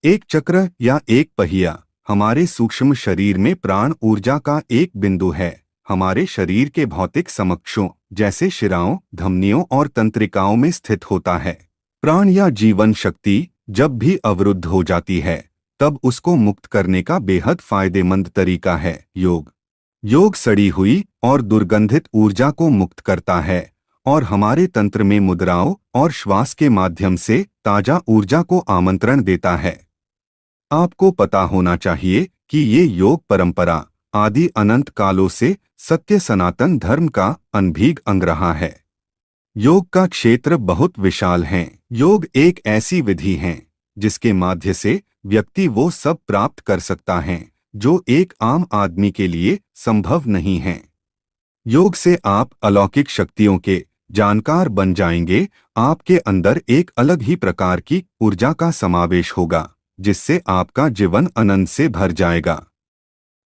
एक चक्र या एक पहिया हमारे सूक्ष्म शरीर में प्राण ऊर्जा का एक बिंदु है। हमारे शरीर के भौतिक समकक्षों जैसे शिराओं, धमनियों और तंत्रिकाओं में स्थित होता है। प्राण या जीवन शक्ति जब भी अवरुद्ध हो जाती है तब उसको मुक्त करने का बेहद फायदेमंद तरीका है योग। योग सड़ी हुई और दुर्गंधित ऊर्जा को मुक्त करता है और हमारे तंत्र में मुद्राओं और श्वास के माध्यम से ताजा ऊर्जा को आमंत्रण देता है। आपको पता होना चाहिए कि ये योग परंपरा आदि अनंत कालों से सत्य सनातन धर्म का अनभिन्न अंग रहा है। योग का क्षेत्र बहुत विशाल है। योग एक ऐसी विधि है जिसके माध्यम से व्यक्ति वो सब प्राप्त कर सकता है जो एक आम आदमी के लिए संभव नहीं है। योग से आप अलौकिक शक्तियों के जानकार बन जाएंगे। आपके अंदर एक अलग ही प्रकार की ऊर्जा का समावेश होगा जिससे आपका जीवन आनंद से भर जाएगा।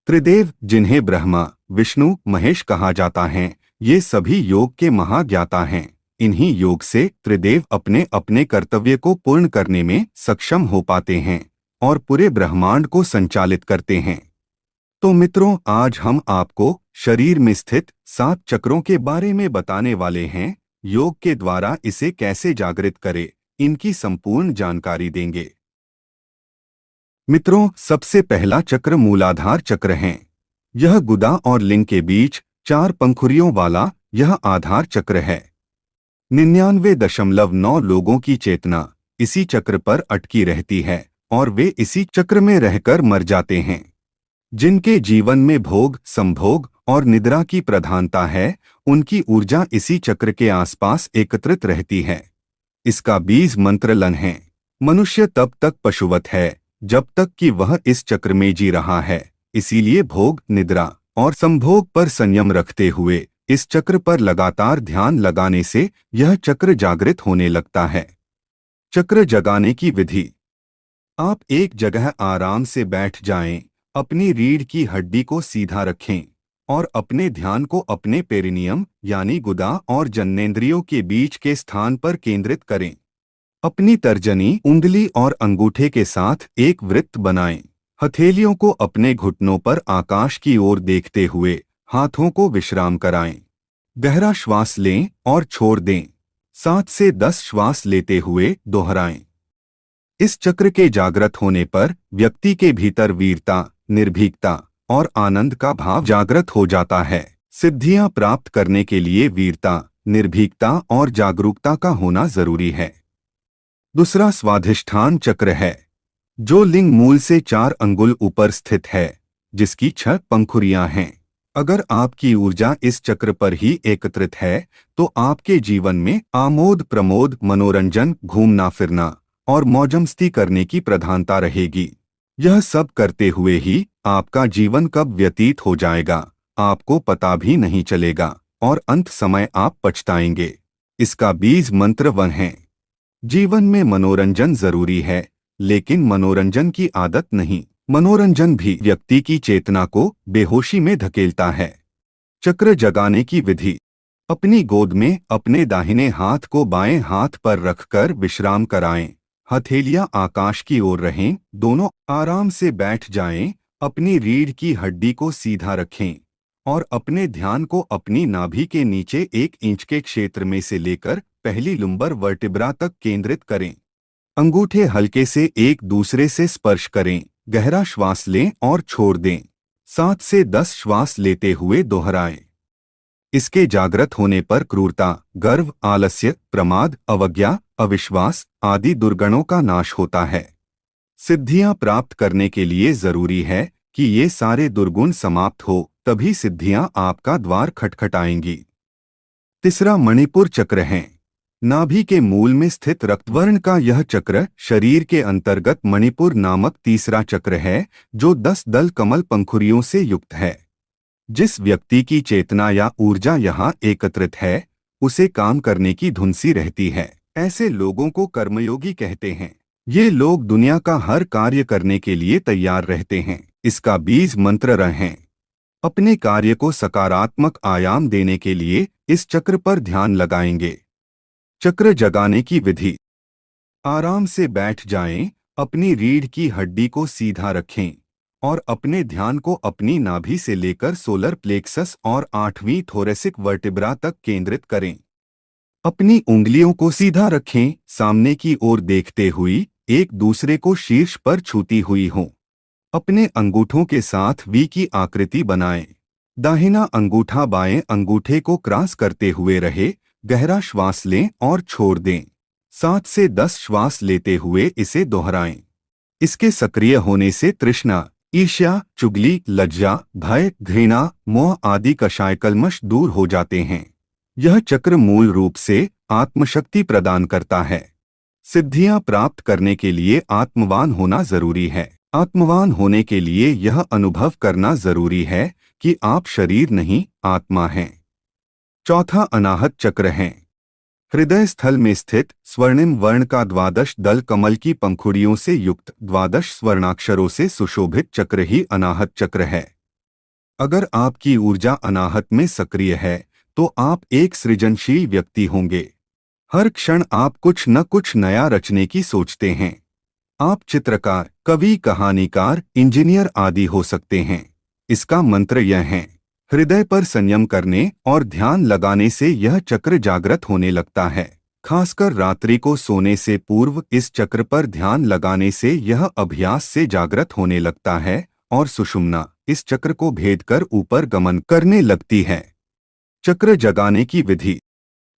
त्रिदेव जिन्हें ब्रह्मा, विष्णु, महेश कहा जाता है, ये सभी योग के महाज्ञाता हैं। इन्हीं योग से त्रिदेव अपने अपने कर्तव्य को पूर्ण करने में सक्षम हो पाते हैं और पूरे ब्रह्मांड को संचालित करते हैं। तो मित्रों, आज हम आपको शरीर में स्थित 7 चक्रों के बारे में बताने वाले हैं। योग के द्वारा इसे कैसे जागृत करें, इनकी संपूर्ण जानकारी देंगे। मित्रों, सबसे पहला चक्र मूलाधार चक्र है। यह गुदा और लिंग के बीच 4 पंखुड़ियों वाला यह आधार चक्र है। 99.9 लोगों की चेतना इसी चक्र पर अटकी रहती है और वे इसी चक्र में रहकर मर जाते हैं। जिनके जीवन में भोग, संभोग और निद्रा की प्रधानता है, उनकी ऊर्जा इसी चक्र के आसपास एकत्रित रहती है। इसका बीज मंत्र लन है। मनुष्य तब तक पशुवत है जब तक कि वह इस चक्र में जी रहा है। इसीलिए भोग, निद्रा और संभोग पर संयम रखते हुए इस चक्र पर लगातार ध्यान लगाने से यह चक्र जागृत होने लगता है। चक्र जगाने की विधि। आप एक जगह आराम से बैठ जाएं, अपनी रीढ़ की हड्डी को सीधा रखें और अपने ध्यान को अपने पेरिनियम यानी गुदा और जननेंद्रियों के बीच के स्थान पर केंद्रित करें। अपनी तर्जनी, उंगली और अंगूठे के साथ एक वृत्त बनाएं। हथेलियों को अपने घुटनों पर आकाश की ओर देखते हुए हाथों को विश्राम कराएं। गहरा श्वास लें और छोड़ दें। 7 से 10 श्वास लेते हुए दोहराएं। इस चक्र के जागृत होने पर व्यक्ति के भीतर वीरता, निर्भीकता और आनंद का भाव जागृत हो जाता है। सिद्धियां प्राप्त करने के लिए वीरता, निर्भीकता और जागरूकता का होना जरूरी है। दूसरा स्वाधिष्ठान चक्र है, जो लिंग मूल से 4 अंगुल ऊपर स्थित है, जिसकी 6 पंखुड़ियां हैं। अगर आपकी ऊर्जा इस चक्र पर ही एकत्रित है तो आपके जीवन में आमोद प्रमोद, मनोरंजन, घूमना फिरना और मौजमस्ती करने की प्रधानता रहेगी। यह सब करते हुए ही आपका जीवन कब व्यतीत हो जाएगा आपको पता भी नहीं चलेगा और अंत समय आप पछताएंगे। इसका बीज मंत्र वन है। जीवन में मनोरंजन जरूरी है, लेकिन मनोरंजन की आदत नहीं। मनोरंजन भी व्यक्ति की चेतना को बेहोशी में धकेलता है। चक्र जगाने की विधि। अपनी गोद में अपने दाहिने हाथ को बाएं हाथ पर रखकर विश्राम कराएं। हथेलियां आकाश की ओर रहें। दोनों आराम से बैठ जाएं। अपनी रीढ़ की हड्डी को सीधा रखें और अपने ध्यान को अपनी नाभि के नीचे 1 इंच के क्षेत्र में से लेकर पहली लुम्बर वर्टिब्रा तक केंद्रित करें। अंगूठे हल्के से एक दूसरे से स्पर्श करें। गहरा श्वास लें और छोड़ दें। 7 से 10 श्वास लेते हुए दोहराएं। इसके जागृत होने पर क्रूरता, गर्व, आलस्य, प्रमाद, अवज्ञा, अविश्वास आदि दुर्गुणों का नाश होता है। सिद्धियां प्राप्त करने के लिए जरूरी है कि ये सारे दुर्गुण समाप्त हो, तभी सिद्धियां आपका द्वार खटखटाएंगी। तीसरा मणिपुर चक्र है। नाभि के मूल में स्थित रक्तवर्ण का यह चक्र शरीर के अंतर्गत मणिपुर नामक तीसरा चक्र है, जो 10 दल कमल पंखुड़ियों से युक्त है। जिस व्यक्ति की चेतना या ऊर्जा यहाँ एकत्रित है, उसे काम करने की धुन सी रहती है। ऐसे लोगों को कर्मयोगी कहते हैं। ये लोग दुनिया का हर कार्य करने के लिए तैयार रहते हैं। इसका बीज मंत्र रहें। अपने कार्य को सकारात्मक आयाम देने के लिए इस चक्र पर ध्यान लगाएंगे। चक्र जगाने की विधि। आराम से बैठ जाएं अपनी रीढ़ की हड्डी को सीधा रखें और अपने ध्यान को अपनी नाभि से लेकर सोलर प्लेक्सस और 8वीं थोरेसिक वर्टिब्रा तक केंद्रित करें। अपनी उंगलियों को सीधा रखें, सामने की ओर देखते हुए, एक दूसरे को शीर्ष पर छूती हुई हों। अपने अंगूठों के साथ वी की आकृति बनाएं। दाहिना अंगूठा बाएं अंगूठे को क्रॉस करते हुए रहे। गहरा श्वास लें और छोड़ दें। 7 से 10 श्वास लेते हुए इसे दोहराएं। इसके सक्रिय होने से तृष्णा, ईर्ष्या, चुगली, लज्जा, भय, घृणा, मोह आदि कषाय कल्मश दूर हो जाते हैं। यह चक्र मूल रूप से आत्मशक्ति प्रदान करता है। सिद्धियां प्राप्त करने के लिए आत्मवान होना जरूरी है। आत्मवान होने के लिए यह अनुभव करना जरूरी है कि आप शरीर नहीं, आत्मा हैं। चौथा अनाहत चक्र है। हृदय स्थल में स्थित स्वर्णिम वर्ण का 12 दल कमल की पंखुड़ियों से युक्त 12 स्वर्णाक्षरों से सुशोभित चक्र ही अनाहत चक्र है। अगर आपकी ऊर्जा अनाहत में सक्रिय है तो आप एक सृजनशील व्यक्ति होंगे। हर क्षण आप कुछ न कुछ नया रचने की सोचते हैं। आप चित्रकार, कवि, कहानीकार, इंजीनियर आदि हो सकते हैं। इसका मंत्र यह है: हृदय पर संयम करने और ध्यान लगाने से यह चक्र जागृत होने लगता है। खासकर रात्रि को सोने से पूर्व इस चक्र पर ध्यान लगाने से यह अभ्यास से जागृत होने लगता है और सुषुम्ना इस चक्र को भेद कर ऊपर गमन करने लगती है। चक्र जगाने की विधि: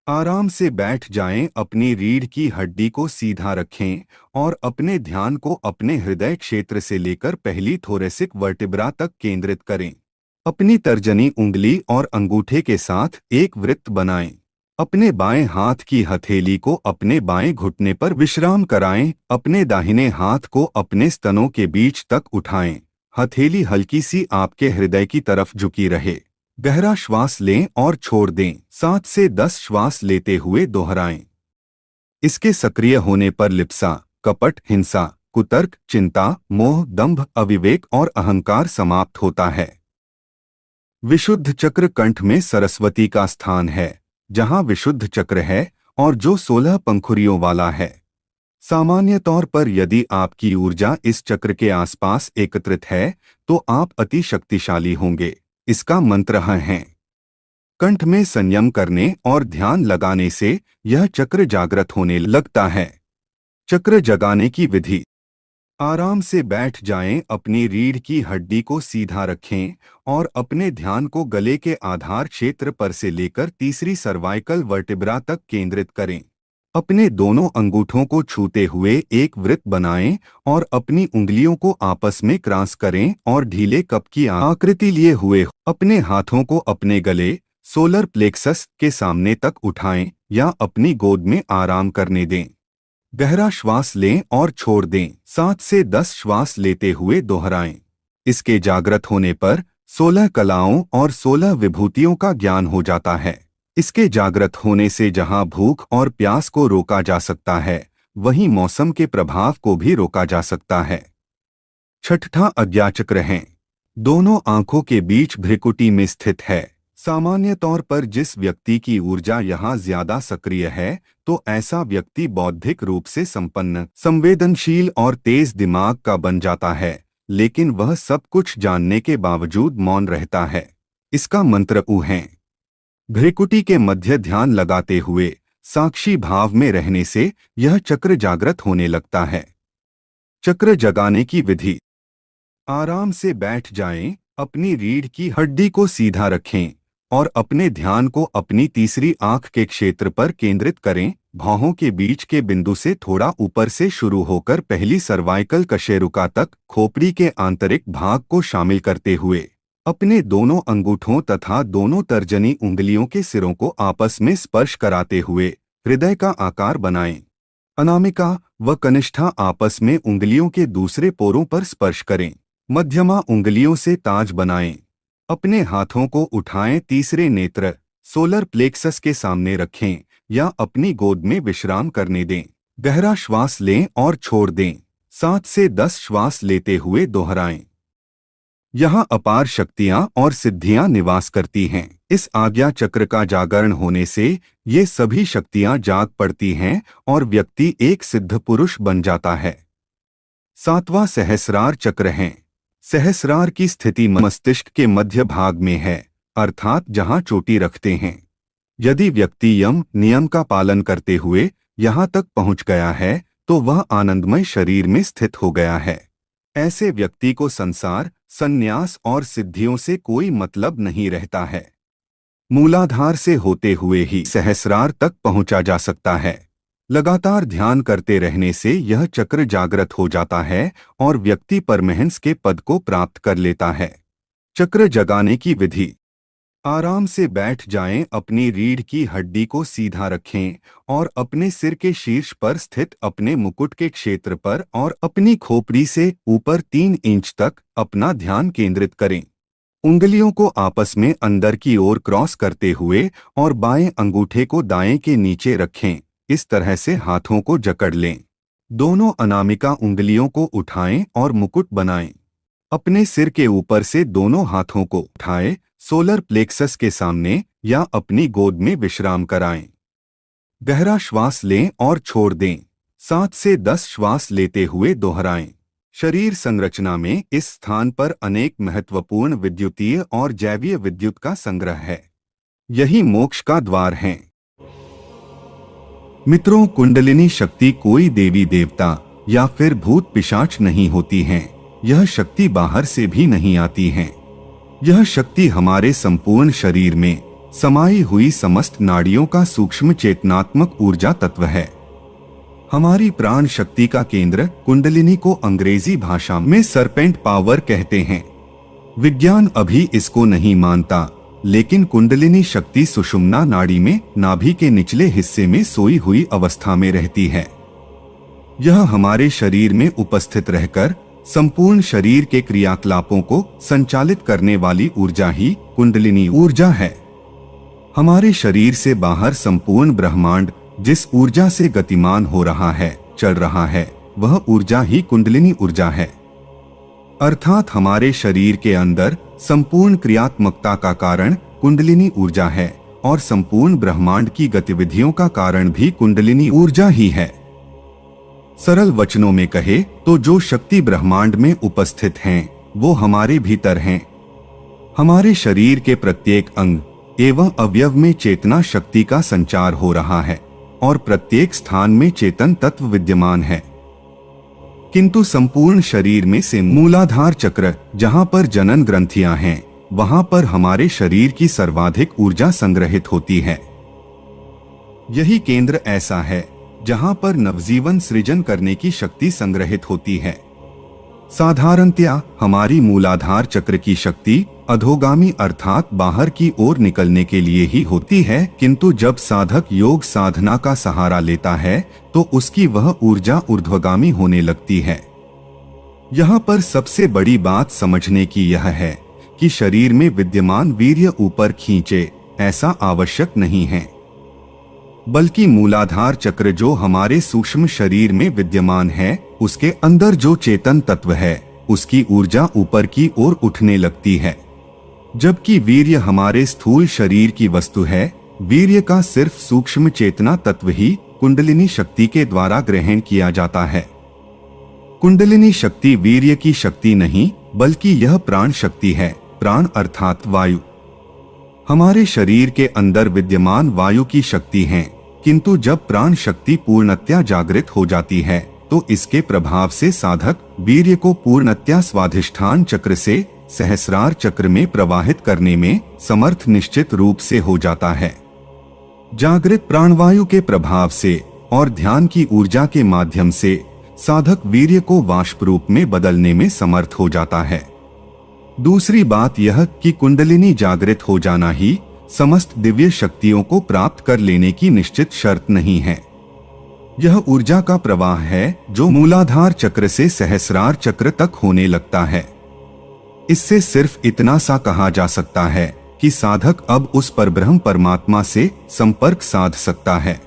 आराम से बैठ जाएं, अपनी रीढ़ की हड्डी को सीधा रखें और अपने ध्यान को अपने हृदय क्षेत्र से लेकर पहली थोरेसिक वर्टिब्रा तक केंद्रित करें। अपनी तर्जनी उंगली और अंगूठे के साथ एक वृत्त बनाएं। अपने बाएं हाथ की हथेली को अपने बाएं घुटने पर विश्राम कराएं। अपने दाहिने हाथ को अपने स्तनों के बीच तक उठाएं। हथेली हल्की सी आपके हृदय की तरफ झुकी रहे। गहरा श्वास लें और छोड़ दें। 7 से 10 श्वास लेते हुए दोहराएं। इसके सक्रिय होने पर लिप्सा, कपट, हिंसा, कुतर्क, चिंता, मोह, दंभ, अविवेक और अहंकार समाप्त होता है। विशुद्ध चक्र कंठ में सरस्वती का स्थान है, जहां विशुद्ध चक्र है और जो 16 पंखुड़ियों वाला है। सामान्य तौर पर यदि आपकी ऊर्जा इस चक्र के आसपास एकत्रित है तो आप अति शक्तिशाली होंगे। इसका मंत्र है: कंठ में संयम करने और ध्यान लगाने से यह चक्र जागृत होने लगता है। चक्र जगाने की विधि: आराम से बैठ जाएं, अपनी रीढ़ की हड्डी को सीधा रखें और अपने ध्यान को गले के आधार क्षेत्र पर से लेकर तीसरी सर्वाइकल वर्टिब्रा तक केंद्रित करें। अपने दोनों अंगूठों को छूते हुए एक वृत्त बनाएं और अपनी उंगलियों को आपस में क्रॉस करें और ढीले कप की आकृति लिए हुए अपने हाथों को अपने गले, सोलर प्लेक्सस के सामने तक उठाएं या अपनी गोद में आराम करने दें। गहरा श्वास लें और छोड़ दें। 7 से 10 श्वास लेते हुए दोहराएं। इसके जागृत होने पर 16 कलाओं और 16 विभूतियों का ज्ञान हो जाता है। इसके जागृत होने से जहां भूख और प्यास को रोका जा सकता है, वहीं मौसम के प्रभाव को भी रोका जा सकता है। छठा अज्ञाचक्र है। दोनों आंखों के बीच भ्रिकुटी में स्थित है। सामान्य तौर पर जिस व्यक्ति की ऊर्जा यहाँ ज्यादा सक्रिय है तो ऐसा व्यक्ति बौद्धिक रूप से संपन्न, संवेदनशील और तेज दिमाग का बन जाता है, लेकिन वह सब कुछ जानने के बावजूद मौन रहता है। इसका मंत्र ऊ है। भ्रिकुटी के मध्य ध्यान लगाते हुए साक्षी भाव में रहने से यह चक्र जागृत होने लगता है। चक्र जगाने की विधि: आराम से बैठ जाएं, अपनी रीढ़ की हड्डी को सीधा रखें और अपने ध्यान को अपनी तीसरी आंख के क्षेत्र पर केंद्रित करें। भौहों के बीच के बिंदु से थोड़ा ऊपर से शुरू होकर पहली सर्वाइकल कशेरुका तक खोपड़ी के आंतरिक भाग को शामिल करते हुए अपने दोनों अंगूठों तथा दोनों तर्जनी उंगलियों के सिरों को आपस में स्पर्श कराते हुए हृदय का आकार बनाएं। अनामिका व कनिष्ठा आपस में उंगलियों के दूसरे पोरों पर स्पर्श करें। मध्यमा उंगलियों से ताज बनाएं। अपने हाथों को उठाएं। तीसरे नेत्र सोलर प्लेक्सस के सामने रखें या अपनी गोद में विश्राम करने दें। गहरा श्वास लें और छोड़ दें। 7 से 10 श्वास लेते हुए दोहराएं। यहाँ अपार शक्तियाँ और सिद्धियाँ निवास करती हैं। इस आज्ञा चक्र का जागरण होने से ये सभी शक्तियाँ जाग पड़ती हैं और व्यक्ति एक सिद्ध पुरुष बन जाता है। सातवां सहस्रार चक्र है। सहस्रार की स्थिति मस्तिष्क के मध्य भाग में है, अर्थात जहां चोटी रखते हैं। यदि व्यक्ति यम नियम का पालन करते हुए यहाँ तक पहुँच गया है तो वह आनंदमय शरीर में स्थित हो गया है। ऐसे व्यक्ति को संसार, संन्यास और सिद्धियों से कोई मतलब नहीं रहता है। मूलाधार से होते हुए ही सहस्रार तक पहुंचा जा सकता है। लगातार ध्यान करते रहने से यह चक्र जागृत हो जाता है और व्यक्ति परमहंस के पद को प्राप्त कर लेता है। चक्र जगाने की विधि। आराम से बैठ जाएं, अपनी रीढ़ की हड्डी को सीधा रखें और अपने सिर के शीर्ष पर स्थित अपने मुकुट के क्षेत्र पर और अपनी खोपड़ी से ऊपर 3 इंच तक अपना ध्यान केंद्रित करें। उंगलियों को आपस में अंदर की ओर क्रॉस करते हुए और बाएं अंगूठे को दाएं के नीचे रखें। इस तरह से हाथों को जकड़ लें। दोनों अनामिका उंगलियों को उठाएं और मुकुट बनाएं। अपने सिर के ऊपर से दोनों हाथों को उठाएं, सोलर प्लेक्सस के सामने या अपनी गोद में विश्राम कराएं। गहरा श्वास लें और छोड़ दें। 7 से 10 श्वास लेते हुए दोहराएं। शरीर संरचना में इस स्थान पर अनेक महत्वपूर्ण विद्युतीय और जैवीय विद्युत का संग्रह है। यही मोक्ष का द्वार है। मित्रों, कुंडलिनी शक्ति कोई देवी देवता या फिर भूत पिशाच नहीं होती हैं। यह शक्ति बाहर से भी नहीं आती है। यह शक्ति हमारे संपूर्ण शरीर में समाई हुई समस्त नाड़ियों का सूक्ष्म चेतनात्मक ऊर्जा तत्व है। हमारी प्राण शक्ति का केंद्र कुंडलिनी को अंग्रेजी भाषा में सरपेंट पावर कहते हैं। विज्ञान अभी इसको नहीं मानता, लेकिन कुंडलिनी शक्ति सुषुम्ना नाड़ी में नाभि के निचले हिस्से में सोई हुई अवस्था में रहती है। यह हमारे शरीर में उपस्थित रहकर संपूर्ण शरीर के क्रियाकलापों को संचालित करने वाली ऊर्जा ही कुंडलिनी ऊर्जा है। हमारे शरीर से बाहर संपूर्ण ब्रह्मांड जिस ऊर्जा से गतिमान हो रहा है, चल रहा है, वह ऊर्जा ही कुंडलिनी ऊर्जा है। अर्थात हमारे शरीर के अंदर संपूर्ण क्रियात्मकता का कारण कुंडलिनी ऊर्जा है और संपूर्ण ब्रह्मांड की गतिविधियों का कारण भी कुंडलिनी ऊर्जा ही है। सरल वचनों में कहे तो जो शक्ति ब्रह्मांड में उपस्थित हैं, वो हमारे भीतर हैं। हमारे शरीर के प्रत्येक अंग एवं अवयव में चेतना शक्ति का संचार हो रहा है और प्रत्येक स्थान में चेतन तत्व विद्यमान है। किंतु संपूर्ण शरीर में से मूलाधार चक्र, जहां पर जनन ग्रंथियां हैं, वहां पर हमारे शरीर की सर्वाधिक ऊर्जा संग्रहित होती है। यही केंद्र ऐसा है जहां पर नवजीवन सृजन करने की शक्ति संग्रहित होती है। साधारणतया हमारी मूलाधार चक्र की शक्ति अधोगामी अर्थात बाहर की ओर निकलने के लिए ही होती है, किंतु जब साधक योग साधना का सहारा लेता है तो उसकी वह ऊर्जा ऊर्ध्वगामी होने लगती है। यहाँ पर सबसे बड़ी बात समझने की यह है कि शरीर में विद्यमान वीर्य ऊपर खींचे, ऐसा आवश्यक नहीं है, बल्कि मूलाधार चक्र जो हमारे सूक्ष्म शरीर में विद्यमान है, उसके अंदर जो चेतन तत्व है, उसकी ऊर्जा ऊपर की ओर उठने लगती है। जबकि वीर्य हमारे स्थूल शरीर की वस्तु है, वीर्य का सिर्फ सूक्ष्म चेतना तत्व ही कुंडलिनी शक्ति के द्वारा ग्रहण किया जाता है। कुंडलिनी शक्ति वीर्य की शक्ति नहीं, बल्कि यह प्राण शक्ति है। प्राण अर्थात वायु। हमारे शरीर के अंदर विद्यमान वायु की शक्ति है, किंतु जब प्राण शक्ति पूर्णतया जागृत हो जाती है तो इसके प्रभाव से साधक वीर्य को पूर्णतया स्वाधिष्ठान चक्र से सहस्रार चक्र में प्रवाहित करने में समर्थ निश्चित रूप से हो जाता है। जागृत प्राणवायु के प्रभाव से और ध्यान की ऊर्जा के माध्यम से साधक वीर्य को वाष्प रूप में बदलने में समर्थ हो जाता है। दूसरी बात यह कि कुंडलिनी जागृत हो जाना ही समस्त दिव्य शक्तियों को प्राप्त कर लेने की निश्चित शर्त नहीं है। यह ऊर्जा का प्रवाह है जो मूलाधार चक्र से सहस्रार चक्र तक होने लगता है। इससे सिर्फ इतना सा कहा जा सकता है कि साधक अब उस परब्रह्म परमात्मा से संपर्क साध सकता है।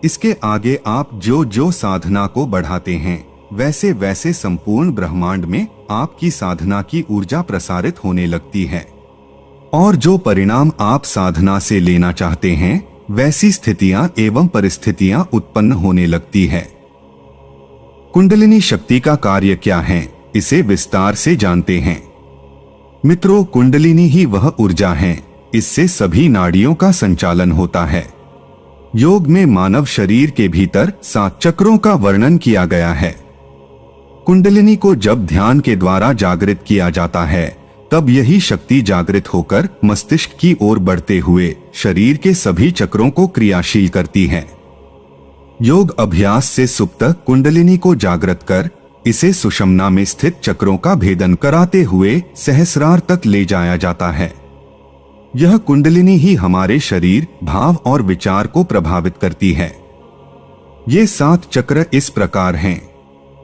इसके आगे आप जो जो साधना को बढ़ाते हैं, वैसे वैसे संपूर्ण ब्रह्मांड में आपकी साधना की ऊर्जा प्रसारित होने लगती है और जो परिणाम आप साधना से लेना चाहते हैं, वैसी स्थितियां एवं परिस्थितियां उत्पन्न होने लगती है। कुंडलिनी शक्ति का कार्य क्या है, इसे विस्तार से जानते हैं। मित्रों, कुंडलिनी ही वह ऊर्जा है, इससे सभी नाड़ियों का संचालन होता है। योग में मानव शरीर के भीतर 7 चक्रों का वर्णन किया गया है। कुंडलिनी को जब ध्यान के द्वारा जागृत किया जाता है, तब यही शक्ति जागृत होकर मस्तिष्क की ओर बढ़ते हुए शरीर के सभी चक्रों को क्रियाशील करती है। योग अभ्यास से सुप्त कुंडलिनी को जागृत कर इसे सुषुम्ना में स्थित चक्रों का भेदन कराते हुए सहस्रार तक ले जाया जाता है। यह कुंडलिनी ही हमारे शरीर, भाव और विचार को प्रभावित करती है। ये 7 चक्र इस प्रकार हैं: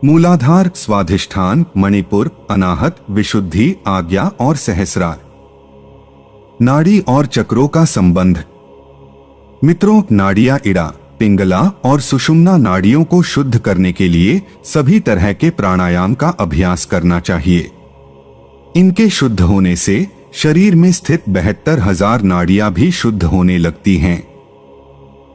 मूलाधार, स्वाधिष्ठान, मणिपुर, अनाहत, विशुद्धि, आज्ञा और सहस्रार। नाड़ी और चक्रों का संबंध। मित्रों, नाड़ियां इड़ा, पिंगला और सुषुम्ना नाड़ियों को शुद्ध करने के लिए सभी तरह के प्राणायाम का अभ्यास करना चाहिए। इनके शुद्ध होने से शरीर में स्थित 72,000 नाड़ियां भी शुद्ध होने लगती हैं।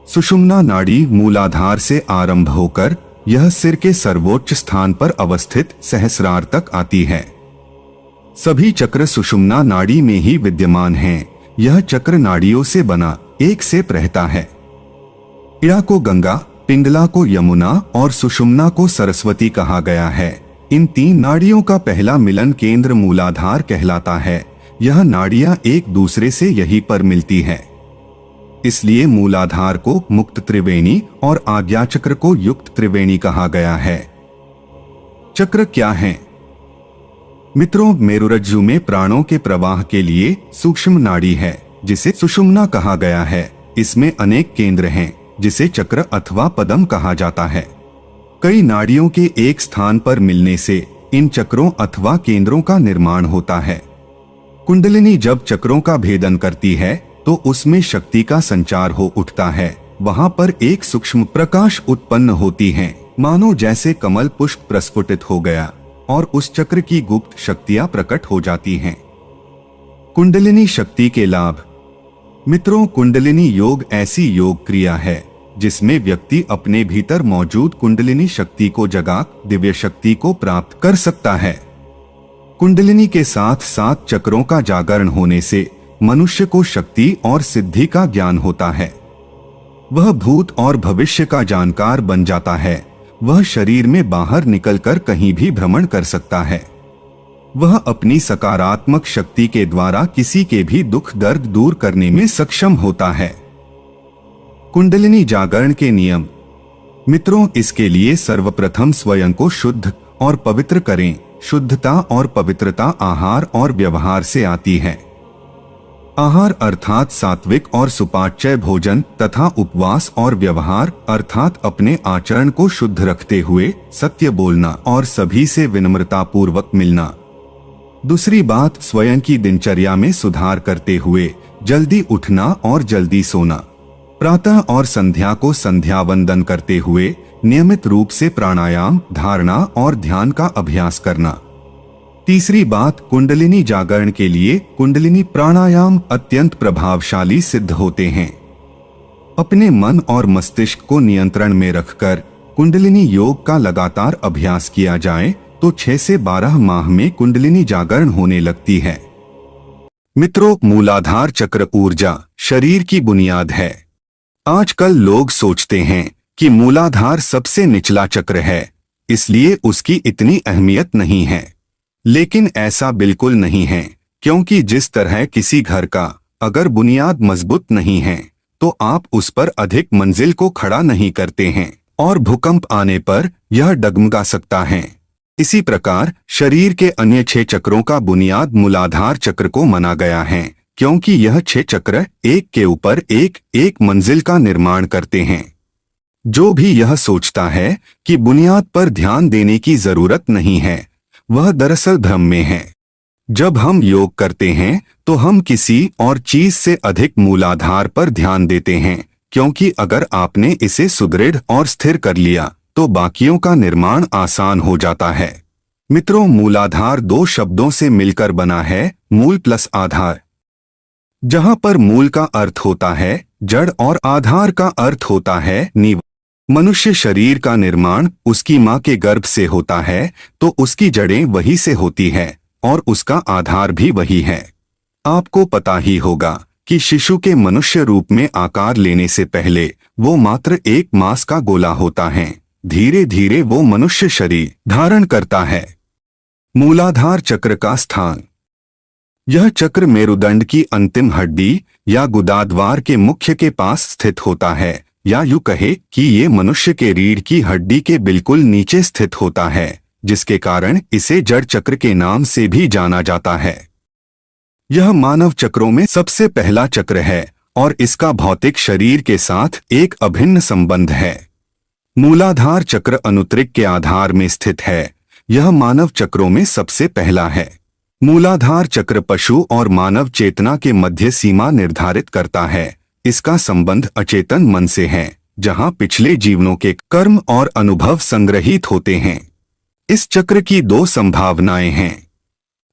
सुषुम्ना नाड़ी मूलाधार से आरंभ होकर यह सिर के सर्वोच्च स्थान पर अवस्थित सहस्रार तक आती है। सभी चक्र सुषुम्ना नाड़ी में ही विद्यमान हैं। यह चक्र नाड़ियों से बना एक सेप रहता है। इड़ा को गंगा, पिंगला को यमुना और सुषुम्ना को सरस्वती कहा गया है। इन 3 नाड़ियों का पहला मिलन केंद्र मूलाधार कहलाता है। यह नाड़ियां एक दूसरे से यहीं पर मिलती है, इसलिए मूलाधार को मुक्त त्रिवेणी और आज्ञा चक्र को युक्त त्रिवेणी कहा गया है। चक्र क्या है? मित्रों, मेरुरज्जु में प्राणों के प्रवाह के लिए सूक्ष्म नाड़ी है, जिसे सुषुम्ना कहा गया है। इसमें अनेक केंद्र हैं, जिसे चक्र अथवा पदम कहा जाता है। कई नाड़ियों के एक स्थान पर मिलने से इन चक्रों अथवा केंद्रों का निर्माण होता है। कुंडलिनी जब चक्रों का भेदन करती है तो उसमें शक्ति का संचार हो उठता है। वहां पर एक सूक्ष्म प्रकाश उत्पन्न होती है, मानो जैसे कमल पुष्प प्रस्फुटित हो गया और उस चक्र की गुप्त शक्तियां प्रकट हो जाती हैं। कुंडलिनी शक्ति के लाभ। मित्रों, कुंडलिनी योग ऐसी योग क्रिया है जिसमें व्यक्ति अपने भीतर मौजूद कुंडलिनी शक्ति को जगा दिव्य शक्ति को प्राप्त कर सकता है। कुंडलिनी के साथ 7 चक्रों का जागरण होने से मनुष्य को शक्ति और सिद्धि का ज्ञान होता है। वह भूत और भविष्य का जानकार बन जाता है। वह शरीर में बाहर निकलकर कहीं भी भ्रमण कर सकता है। वह अपनी सकारात्मक शक्ति के द्वारा किसी के भी दुख दर्द दूर करने में सक्षम होता है। कुंडलिनी जागरण के नियम। मित्रों, इसके लिए सर्वप्रथम स्वयं को शुद्ध और पवित्र करें। शुद्धता और पवित्रता आहार और व्यवहार से आती है। आहार अर्थात सात्विक और सुपाच्य भोजन तथा उपवास और व्यवहार अर्थात अपने आचरण को शुद्ध रखते हुए सत्य बोलना और सभी से विनम्रता पूर्वक मिलना। दूसरी बात, स्वयं की दिनचर्या में सुधार करते हुए जल्दी उठना और जल्दी सोना। प्रातः और संध्या को संध्या वंदन करते हुए नियमित रूप से प्राणायाम, धारणा और ध्यान का अभ्यास करना। तीसरी बात, कुंडलिनी जागरण के लिए कुंडलिनी प्राणायाम अत्यंत प्रभावशाली सिद्ध होते हैं। अपने मन और मस्तिष्क को नियंत्रण में रखकर कुंडलिनी योग का लगातार अभ्यास किया जाए तो 6 से 12 माह में कुंडलिनी जागरण होने लगती है। मित्रों, मूलाधार चक्र ऊर्जा शरीर की बुनियाद है। आजकल लोग सोचते हैं कि मूलाधार सबसे निचला चक्र है, इसलिए उसकी इतनी अहमियत नहीं है। लेकिन ऐसा बिल्कुल नहीं है, क्योंकि जिस तरह किसी घर का अगर बुनियाद मजबूत नहीं है तो आप उस पर अधिक मंजिल को खड़ा नहीं करते हैं और भूकंप आने पर यह डगमगा सकता है। इसी प्रकार शरीर के अन्य 6 चक्रों का बुनियाद मूलाधार चक्र को माना गया है, क्योंकि यह 6 चक्र एक के ऊपर एक मंजिल का निर्माण करते हैं। जो भी यह सोचता है कि बुनियाद पर ध्यान देने की जरूरत नहीं है, वह दरअसल भ्रम में है। जब हम योग करते हैं तो हम किसी और चीज से अधिक मूलाधार पर ध्यान देते हैं, क्योंकि अगर आपने इसे सुदृढ़ और स्थिर कर लिया तो बाकियों का निर्माण आसान हो जाता है। मित्रों, मूलाधार 2 शब्दों से मिलकर बना है, मूल प्लस आधार। जहां पर मूल का अर्थ होता है जड़ और आधार का अर्थ होता है नींव। मनुष्य शरीर का निर्माण उसकी मां के गर्भ से होता है, तो उसकी जड़ें वही से होती है और उसका आधार भी वही है। आपको पता ही होगा कि शिशु के मनुष्य रूप में आकार लेने से पहले वो मात्र एक मांस का गोला होता है। धीरे धीरे वो मनुष्य शरीर धारण करता है। मूलाधार चक्र का स्थान। यह चक्र मेरुदंड की अंतिम हड्डी या गुदाद्वार के मुख्य के पास स्थित होता है, या यूं कहे कि ये मनुष्य के रीढ़ की हड्डी के बिल्कुल नीचे स्थित होता है, जिसके कारण इसे जड़ चक्र के नाम से भी जाना जाता है। यह मानव चक्रों में सबसे पहला चक्र है और इसका भौतिक शरीर के साथ एक अभिन्न संबंध है। मूलाधार चक्र अनुत्रिक के आधार में स्थित है। यह मानव चक्रों में सबसे पहला है। मूलाधार चक्र पशु और मानव चेतना के मध्य सीमा निर्धारित करता है। इसका संबंध अचेतन मन से है, जहां पिछले जीवनों के कर्म और अनुभव संग्रहित होते हैं। इस चक्र की दो संभावनाएं हैं।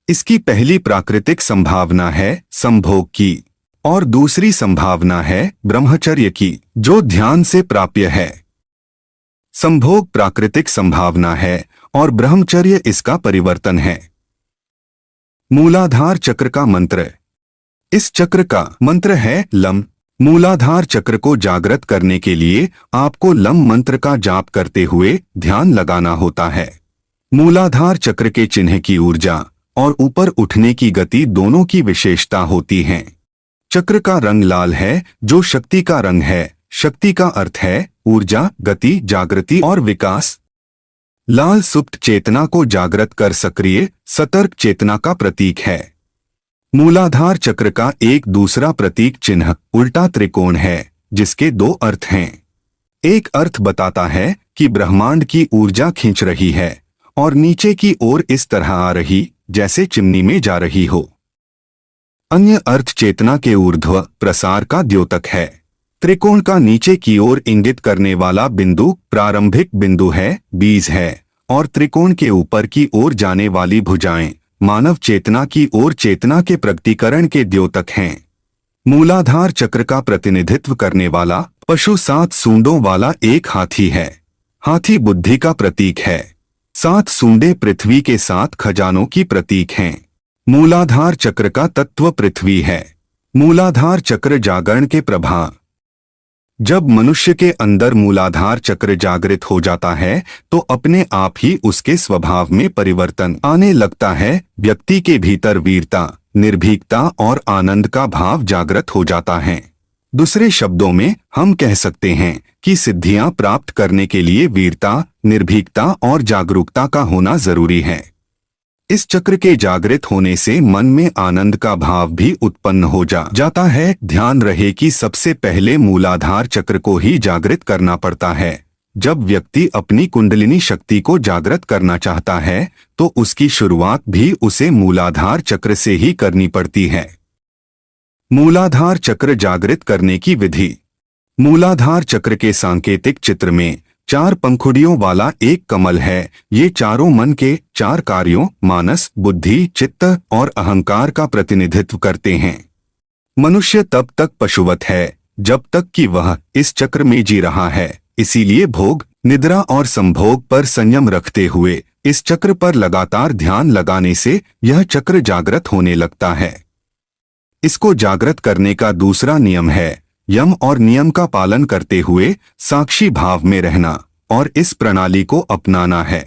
इसकी पहली प्राकृतिक संभावना है संभोग की और दूसरी संभावना है ब्रह्मचर्य की, जो ध्यान से प्राप्य है। संभोग प्राकृतिक संभावना है और ब्रह्मचर्य इसका परिवर्तन है। मूलाधार चक्र का मंत्र। इस चक्र का मंत्र है लम। मूलाधार चक्र को जागृत करने के लिए आपको लम मंत्र का जाप करते हुए ध्यान लगाना होता है। मूलाधार चक्र के चिन्ह की ऊर्जा और ऊपर उठने की गति दोनों की विशेषता होती है। चक्र का रंग लाल है, जो शक्ति का रंग है। शक्ति का अर्थ है ऊर्जा, गति, जागृति और विकास। लाल सुप्त चेतना को जागृत कर सक्रिय, सतर्क चेतना का प्रतीक है। मूलाधार चक्र का एक दूसरा प्रतीक चिन्ह उल्टा त्रिकोण है, जिसके दो अर्थ हैं। एक अर्थ बताता है कि ब्रह्मांड की ऊर्जा खींच रही है और नीचे की ओर इस तरह आ रही जैसे चिमनी में जा रही हो। अन्य अर्थ चेतना के ऊर्ध्व प्रसार का द्योतक है। त्रिकोण का नीचे की ओर इंगित करने वाला बिंदु प्रारंभिक बिंदु है, बीज है, और त्रिकोण के ऊपर की ओर जाने वाली भुजाएं मानव चेतना की ओर चेतना के प्रकटीकरण के द्योतक हैं। मूलाधार चक्र का प्रतिनिधित्व करने वाला पशु 7 सूंडों वाला एक हाथी है। हाथी बुद्धि का प्रतीक है। 7 सूंडें पृथ्वी के 7 खजानों की प्रतीक हैं। मूलाधार चक्र का तत्व पृथ्वी है। मूलाधार चक्र जागरण के प्रभाव। जब मनुष्य के अंदर मूलाधार चक्र जागृत हो जाता है तो अपने आप ही उसके स्वभाव में परिवर्तन आने लगता है। व्यक्ति के भीतर वीरता, निर्भीकता और आनंद का भाव जागृत हो जाता है। दूसरे शब्दों में हम कह सकते हैं कि सिद्धियां प्राप्त करने के लिए वीरता, निर्भीकता और जागरूकता का होना जरूरी है। इस चक्र के जागृत होने से मन में आनंद का भाव भी उत्पन्न हो जाता है। ध्यान रहे कि सबसे पहले मूलाधार चक्र को ही जागृत करना पड़ता है। जब व्यक्ति अपनी कुंडलिनी शक्ति को जागृत करना चाहता है तो उसकी शुरुआत भी उसे मूलाधार चक्र से ही करनी पड़ती है। मूलाधार चक्र जागृत करने की विधि। मूलाधार चक्र के सांकेतिक चित्र में 4 पंखुड़ियों वाला एक कमल है। ये चारों मन के 4 कार्यों मानस, बुद्धि, चित्त और अहंकार का प्रतिनिधित्व करते हैं। मनुष्य तब तक पशुवत है जब तक कि वह इस चक्र में जी रहा है। इसीलिए भोग, निद्रा और संभोग पर संयम रखते हुए इस चक्र पर लगातार ध्यान लगाने से यह चक्र जागृत होने लगता है। इसको जागृत करने का दूसरा नियम है यम और नियम का पालन करते हुए साक्षी भाव में रहना और इस प्रणाली को अपनाना है।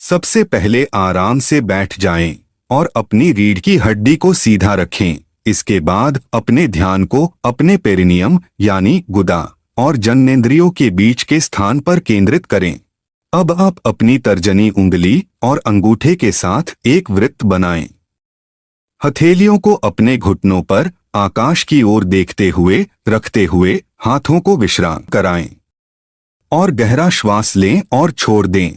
सबसे पहले आराम से बैठ जाएं और अपनी रीढ़ की हड्डी को सीधा रखें। इसके बाद अपने ध्यान को अपने पेरिनियम यानी गुदा और जननेंद्रियों के बीच के स्थान पर केंद्रित करें। अब आप अपनी तर्जनी उंगली और अंगूठे के साथ एक वृत्त बनाएं। हथेलियों को अपने घुटनों पर आकाश की ओर देखते हुए रखते हुए हाथों को विश्राम कराएं और गहरा श्वास लें और छोड़ दें।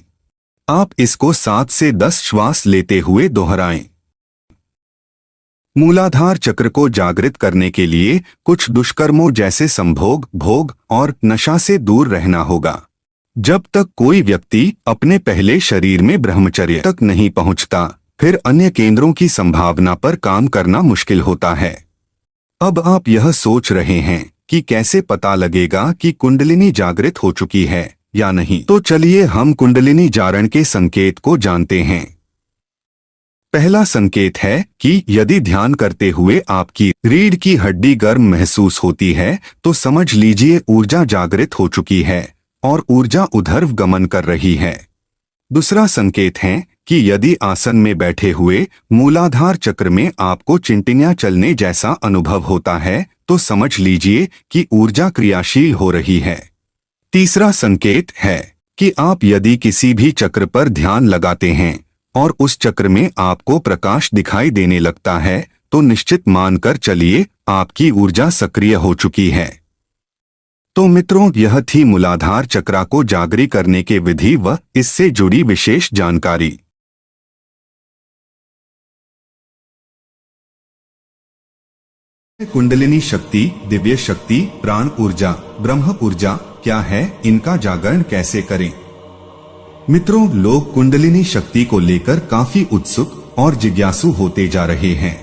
आप इसको 7 से 10 श्वास लेते हुए दोहराएं। मूलाधार चक्र को जागृत करने के लिए कुछ दुष्कर्मों जैसे संभोग, भोग और नशा से दूर रहना होगा। जब तक कोई व्यक्ति अपने पहले शरीर में ब्रह्मचर्य तक नहीं पहुंचता, फिर अन्य केंद्रों की संभावना पर काम करना मुश्किल होता है। अब आप यह सोच रहे हैं कि कैसे पता लगेगा कि कुंडलिनी जागृत हो चुकी है या नहीं। तो चलिए हम कुंडलिनी जागरण के संकेत को जानते हैं। पहला संकेत है कि यदि ध्यान करते हुए आपकी रीढ़ की हड्डी गर्म महसूस होती है तो समझ लीजिए ऊर्जा जागृत हो चुकी है और ऊर्जा ऊर्ध्व गमन कर रही है। दूसरा संकेत है कि यदि आसन में बैठे हुए मूलाधार चक्र में आपको चिंटियां चलने जैसा अनुभव होता है तो समझ लीजिए कि ऊर्जा क्रियाशील हो रही है। तीसरा संकेत है कि आप यदि किसी भी चक्र पर ध्यान लगाते हैं और उस चक्र में आपको प्रकाश दिखाई देने लगता है तो निश्चित मानकर चलिए आपकी ऊर्जा सक्रिय हो चुकी है। तो मित्रों, यह थी मूलाधार चक्र को जागृत करने के विधि व इससे जुड़ी विशेष जानकारी। कुंडलिनी शक्ति, दिव्य शक्ति, प्राण ऊर्जा, ब्रह्म ऊर्जा क्या है, इनका जागरण कैसे करें? मित्रों, लोग कुंडलिनी शक्ति को लेकर काफी उत्सुक और जिज्ञासु होते जा रहे हैं।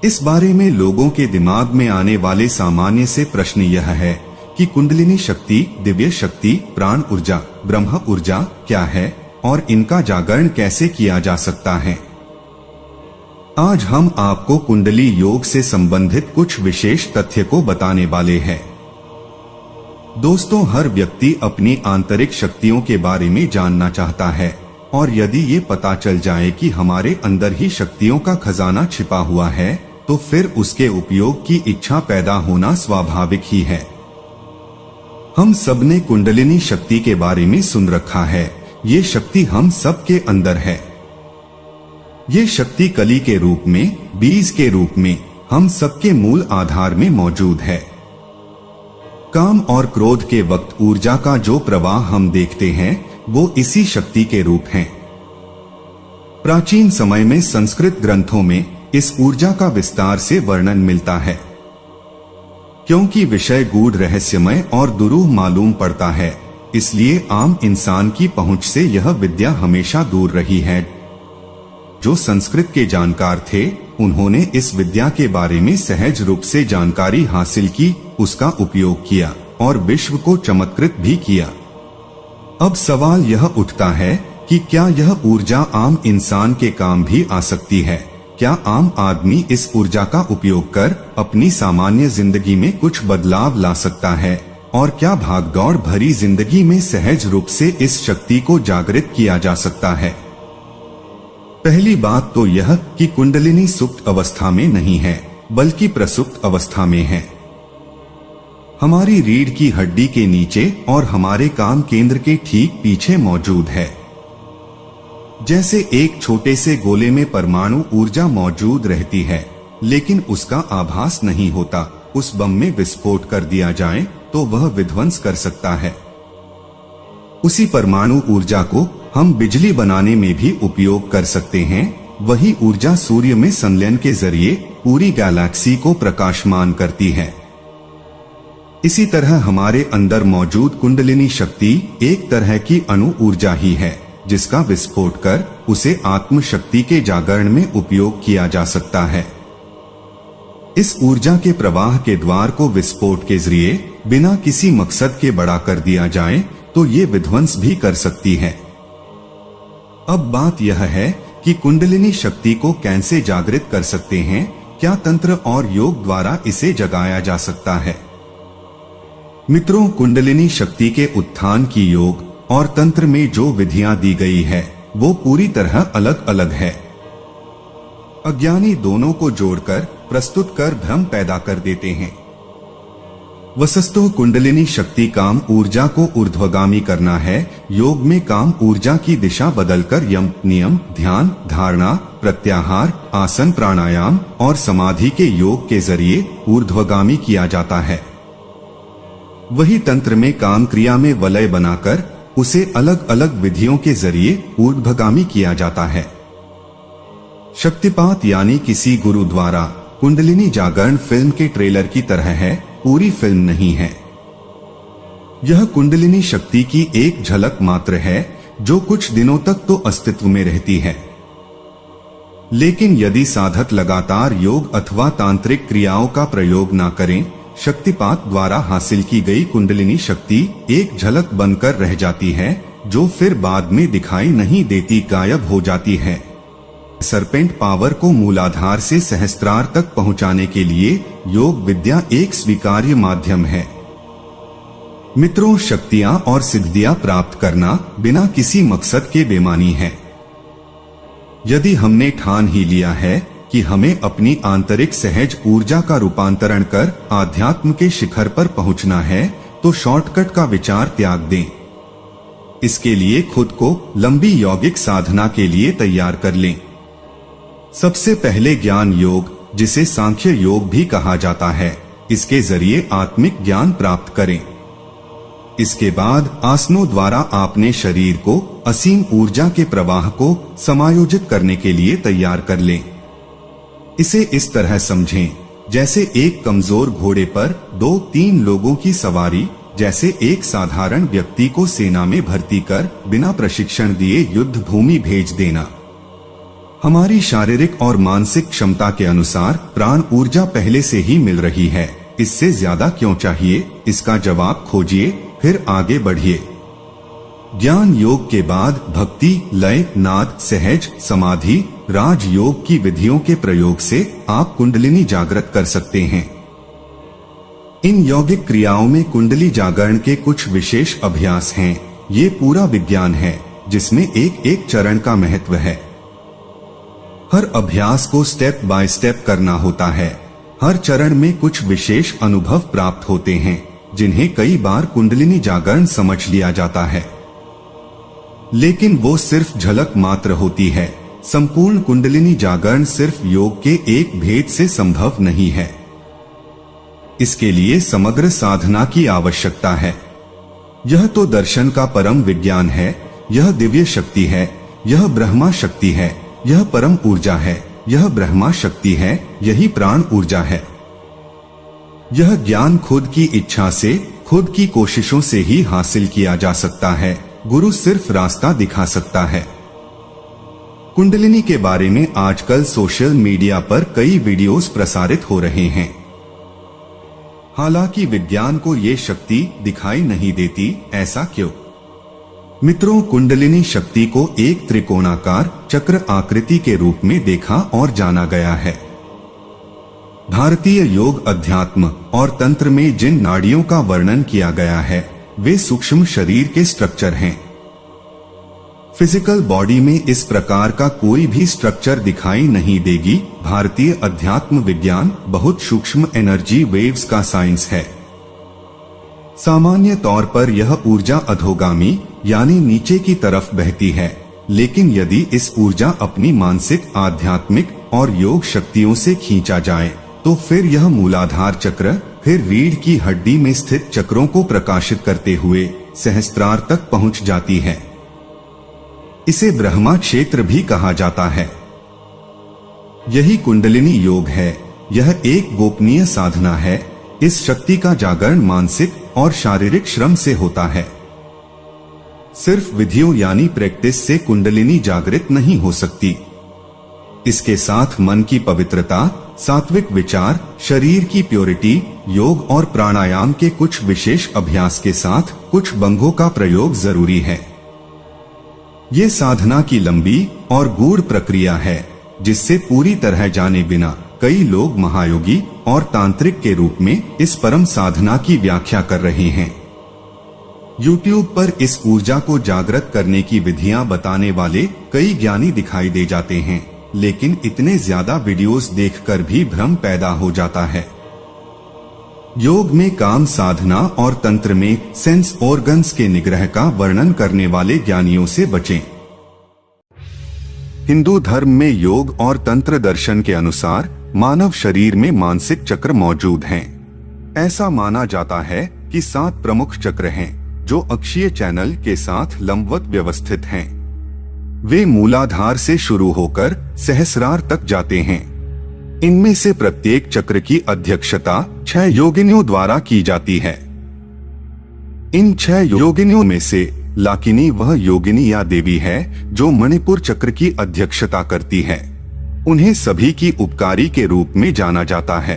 इस बारे में लोगों के दिमाग में आने वाले सामान्य से प्रश्न यह है कि कुंडलिनी शक्ति, दिव्य शक्ति, प्राण ऊर्जा, ब्रह्म ऊर्जा क्या है और इनका जागरण कैसे किया जा सकता है। आज हम आपको कुंडली योग से संबंधित कुछ विशेष तथ्य को बताने वाले हैं। दोस्तों, हर व्यक्ति अपनी आंतरिक शक्तियों के बारे में जानना चाहता है और यदि ये पता चल जाए कि हमारे अंदर ही शक्तियों का खजाना छिपा हुआ है तो फिर उसके उपयोग की इच्छा पैदा होना स्वाभाविक ही है। हम सबने कुंडलिनी शक्ति के बारे में सुन रखा है। ये शक्ति हम सबके अंदर है। ये शक्ति कली के रूप में, बीज के रूप में हम सबके मूल आधार में मौजूद है। काम और क्रोध के वक्त ऊर्जा का जो प्रवाह हम देखते हैं वो इसी शक्ति के रूप हैं। प्राचीन समय में संस्कृत ग्रंथों में इस ऊर्जा का विस्तार से वर्णन मिलता है। क्योंकि विषय गूढ़, रहस्यमय और दुरूह मालूम पड़ता है, इसलिए आम इंसान की पहुंच से यह विद्या हमेशा दूर रही है। जो संस्कृत के जानकार थे उन्होंने इस विद्या के बारे में सहज रूप से जानकारी हासिल की, उसका उपयोग किया और विश्व को चमत्कृत भी किया। अब सवाल यह उठता है कि क्या यह ऊर्जा आम इंसान के काम भी आ सकती है? क्या आम आदमी इस ऊर्जा का उपयोग कर अपनी सामान्य जिंदगी में कुछ बदलाव ला सकता है? और क्या भागदौड़ भरी जिंदगी में सहज रूप से इस शक्ति को जागृत किया जा सकता है? पहली बात तो यह कि कुंडलिनी सुप्त अवस्था में नहीं है बल्कि प्रसुप्त अवस्था में है। हमारी रीढ़ की हड्डी के नीचे और हमारे काम केंद्र के ठीक पीछे मौजूद है। जैसे एक छोटे से गोले में परमाणु ऊर्जा मौजूद रहती है लेकिन उसका आभास नहीं होता, उस बम में विस्फोट कर दिया जाए तो वह विध्वंस कर सकता है। उसी परमाणु ऊर्जा को हम बिजली बनाने में भी उपयोग कर सकते हैं। वही ऊर्जा सूर्य में संलयन के जरिए पूरी गैलेक्सी को प्रकाशमान करती है। इसी तरह हमारे अंदर मौजूद कुंडलिनी शक्ति एक तरह की अणु ऊर्जा ही है जिसका विस्फोट कर उसे आत्म शक्ति के जागरण में उपयोग किया जा सकता है। इस ऊर्जा के प्रवाह के द्वार को विस्फोट के जरिए बिना किसी मकसद के बड़ा कर दिया जाए तो ये विध्वंस भी कर सकती है। अब बात यह है कि कुंडलिनी शक्ति को कैसे जागृत कर सकते हैं? क्या तंत्र और योग द्वारा इसे जगाया जा सकता है? मित्रों, कुंडलिनी शक्ति के उत्थान की योग और तंत्र में जो विधियां दी गई है वो पूरी तरह अलग अलग है। अज्ञानी दोनों को जोड़कर प्रस्तुत कर भ्रम पैदा कर देते हैं। वस्तुतः कुंडलिनी शक्ति काम ऊर्जा को ऊर्ध्वगामी करना है। योग में काम ऊर्जा की दिशा बदलकर यम, नियम, ध्यान, धारणा, प्रत्याहार, आसन, प्राणायाम और समाधि के योग के जरिए ऊर्ध्वगामी किया जाता है। वही तंत्र में काम क्रिया में वलय बनाकर उसे अलग अलग विधियों के जरिए ऊर्ध्वगामी किया जाता है। शक्तिपात यानी किसी गुरु द्वारा कुंडलिनी जागरण फिल्म के ट्रेलर की तरह है, पूरी फिल्म नहीं है। यह कुंडलिनी शक्ति की एक झलक मात्र है जो कुछ दिनों तक तो अस्तित्व में रहती है, लेकिन यदि साधक लगातार योग अथवा तांत्रिक क्रियाओं का प्रयोग न करें शक्तिपात द्वारा हासिल की गई कुंडलिनी शक्ति एक झलक बनकर रह जाती है, जो फिर बाद में दिखाई नहीं देती, गायब हो जाती है। सरपेंट पावर को मूलाधार से सहस्त्रार तक पहुंचाने के लिए योग विद्या एक स्वीकार्य माध्यम है। मित्रों, शक्तियां और सिद्धियां प्राप्त करना बिना किसी मकसद के बेमानी है। यदि हमने ठान ही लिया है कि हमें अपनी आंतरिक सहज ऊर्जा का रूपांतरण कर आध्यात्म के शिखर पर पहुंचना है, तो शॉर्टकट का विचार त्याग दें। इसके लिए खुद को लंबी यौगिक साधना के लिए तैयार कर लें। सबसे पहले ज्ञान योग, जिसे सांख्य योग भी कहा जाता है, इसके जरिए आत्मिक ज्ञान प्राप्त करें। इसके बाद आसनों द्वारा अपने शरीर को असीम ऊर्जा के प्रवाह को समायोजित करने के लिए तैयार कर लें। इसे इस तरह समझें जैसे एक कमजोर घोड़े पर 2-3 लोगों की सवारी, जैसे एक साधारण व्यक्ति को सेना में भर्ती कर बिना प्रशिक्षण दिए युद्ध भूमि भेज देना। हमारी शारीरिक और मानसिक क्षमता के अनुसार प्राण ऊर्जा पहले से ही मिल रही है, इससे ज्यादा क्यों चाहिए? इसका जवाब खोजिए, फिर आगे बढ़िए। ज्ञान योग के बाद भक्ति, लय, नाद, सहज, समाधि, राज योग की विधियों के प्रयोग से आप कुंडलिनी जागृत कर सकते हैं। इन यौगिक क्रियाओं में कुंडली जागरण के कुछ विशेष अभ्यास हैं। ये पूरा विज्ञान है जिसमें एक एक चरण का महत्व है। हर अभ्यास को स्टेप बाय स्टेप करना होता है। हर चरण में कुछ विशेष अनुभव प्राप्त होते हैं, जिन्हें कई बार कुंडलिनी जागरण समझ लिया जाता है, लेकिन वो सिर्फ झलक मात्र होती है। संपूर्ण कुंडलिनी जागरण सिर्फ योग के एक भेद से संभव नहीं है। इसके लिए समग्र साधना की आवश्यकता है। यह तो दर्शन का परम विज्ञान है, यह दिव्य शक्ति है, यह ब्रह्मा शक्ति है, यह परम ऊर्जा है, यह ब्रह्मा शक्ति है, यही प्राण ऊर्जा है। यह ज्ञान खुद की इच्छा से, खुद की कोशिशों से ही हासिल किया जा सकता है। गुरु सिर्फ रास्ता दिखा सकता है। कुंडलिनी के बारे में आजकल सोशल मीडिया पर कई वीडियोस प्रसारित हो रहे हैं। हालांकि विज्ञान को ये शक्ति दिखाई नहीं देती। ऐसा क्यों? मित्रों, कुंडलिनी शक्ति को एक त्रिकोणाकार चक्र आकृति के रूप में देखा और जाना गया है। भारतीय योग, अध्यात्म और तंत्र में जिन नाड़ियों का वर्णन किया गया है, वे सूक्ष्म शरीर के स्ट्रक्चर हैं। फिजिकल बॉडी में इस प्रकार का कोई भी स्ट्रक्चर दिखाई नहीं देगी। भारतीय अध्यात्म विज्ञान बहुत सूक्ष्म एनर्जी वेव्स का साइंस है। सामान्य तौर पर यह ऊर्जा अधोगामी यानी नीचे की तरफ बहती है, लेकिन यदि इस ऊर्जा अपनी मानसिक, आध्यात्मिक और योग शक्तियों से खींचा जाए, तो फिर यह मूलाधार चक्र, फिर रीढ़ की हड्डी में स्थित चक्रों को प्रकाशित करते हुए सहस्त्रार तक पहुंच जाती है। इसे ब्रह्मा क्षेत्र भी कहा जाता है। यही कुंडलिनी योग है। यह एक गोपनीय साधना है। इस शक्ति का जागरण मानसिक और शारीरिक श्रम से होता है। सिर्फ विधियों यानी प्रैक्टिस से कुंडलिनी जागृत नहीं हो सकती। इसके साथ मन की पवित्रता, सात्विक विचार, शरीर की प्योरिटी, योग और प्राणायाम के कुछ विशेष अभ्यास के साथ कुछ बंगों का प्रयोग जरूरी है। ये साधना की लंबी और गूढ़ प्रक्रिया है, जिससे पूरी तरह जाने बिना कई लोग महायोगी और तांत्रिक के रूप में इस परम साधना की व्याख्या कर रहे हैं। YouTube पर इस ऊर्जा को जागृत करने की विधियां बताने वाले कई ज्ञानी दिखाई दे जाते हैं, लेकिन इतने ज्यादा वीडियोस देखकर भी भ्रम पैदा हो जाता है। योग में काम साधना और तंत्र में सेंस ऑर्गन्स के निग्रह का वर्णन करने वाले ज्ञानियों से बचें। हिंदू धर्म में योग और तंत्र दर्शन के अनुसार मानव शरीर में मानसिक चक्र मौजूद हैं। ऐसा माना जाता है कि 7 प्रमुख चक्र हैं, जो अक्षीय चैनल के साथ लंबवत व्यवस्थित हैं। वे मूलाधार से शुरू होकर सहस्रार तक जाते हैं। इनमें से प्रत्येक चक्र की अध्यक्षता 6 योगिनियों द्वारा की जाती है। इन 6 योगिनियों में से लाकिनी वह योगिनी या देवी है जो मणिपुर चक्र की अध्यक्षता करती है। उन्हें सभी की उपकारी के रूप में जाना जाता है।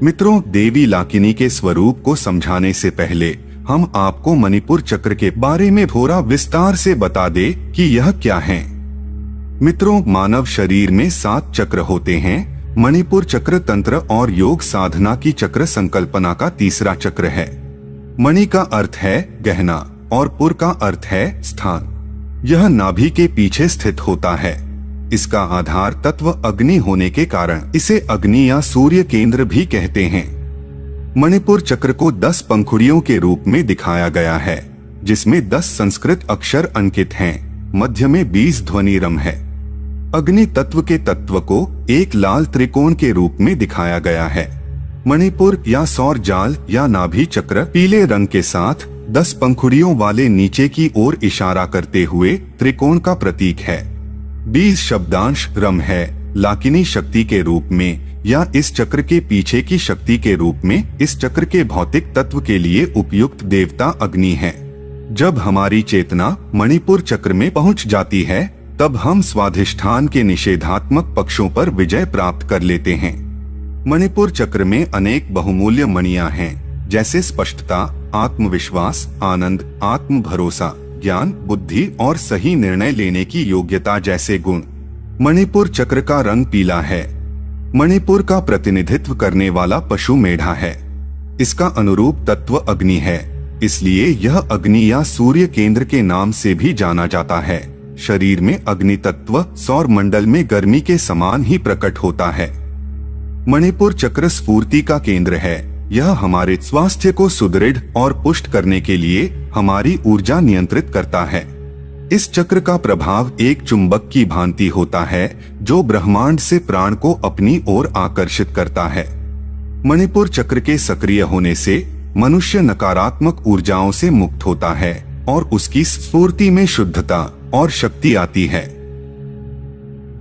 मित्रों, देवी लाकिनी के स्वरूप को समझाने से पहले हम आपको मणिपुर चक्र के बारे में थोड़ा विस्तार से बता दे कि यह क्या है। मित्रों, मानव शरीर में 7 चक्र होते हैं। मणिपुर चक्र तंत्र और योग साधना की चक्र संकल्पना का तीसरा चक्र है। मणि का अर्थ है गहना और पुर का अर्थ है स्थान। यह नाभि के पीछे स्थित होता है। इसका आधार तत्व अग्नि होने के कारण इसे अग्नि या सूर्य केंद्र भी कहते हैं। मणिपुर चक्र को 10 पंखुड़ियों के रूप में दिखाया गया है, जिसमें 10 संस्कृत अक्षर अंकित हैं। मध्य में 20 ध्वनि रम है। अग्नि तत्व के तत्व को एक लाल त्रिकोण के रूप में दिखाया गया है। मणिपुर या सौर जाल या नाभि चक्र पीले रंग के साथ 10 पंखुड़ियों वाले नीचे की ओर इशारा करते हुए त्रिकोण का प्रतीक है। 20 शब्दांश रम है। लाकिनी शक्ति के रूप में या इस चक्र के पीछे की शक्ति के रूप में इस चक्र के भौतिक तत्व के लिए उपयुक्त देवता अग्नि है। जब हमारी चेतना मणिपुर चक्र में पहुंच जाती है, तब हम स्वाधिष्ठान के निषेधात्मक पक्षों पर विजय प्राप्त कर लेते हैं। मणिपुर चक्र में अनेक बहुमूल्य मणियां हैं, जैसे स्पष्टता, आत्मविश्वास, आनंद, आत्म भरोसा, ज्ञान, बुद्धि और सही निर्णय लेने की योग्यता जैसे गुण। मणिपुर चक्र का रंग पीला है। मणिपुर का प्रतिनिधित्व करने वाला पशु मेढ़ा है। इसका अनुरूप तत्व अग्नि है, इसलिए यह अग्नि या सूर्य केंद्र के नाम से भी जाना जाता है। शरीर में अग्नि तत्व सौर मंडल में गर्मी के समान ही प्रकट होता है। मणिपुर चक्र स्फूर्ति का केंद्र है। यह हमारे स्वास्थ्य को सुदृढ़ और पुष्ट करने के लिए हमारी ऊर्जा नियंत्रित करता है। इस चक्र का प्रभाव एक चुंबक की भांति होता है, जो ब्रह्मांड से प्राण को अपनी ओर आकर्षित करता है। मणिपुर चक्र के सक्रिय होने से मनुष्य नकारात्मक ऊर्जाओं से मुक्त होता है और उसकी स्फूर्ति में शुद्धता और शक्ति आती है।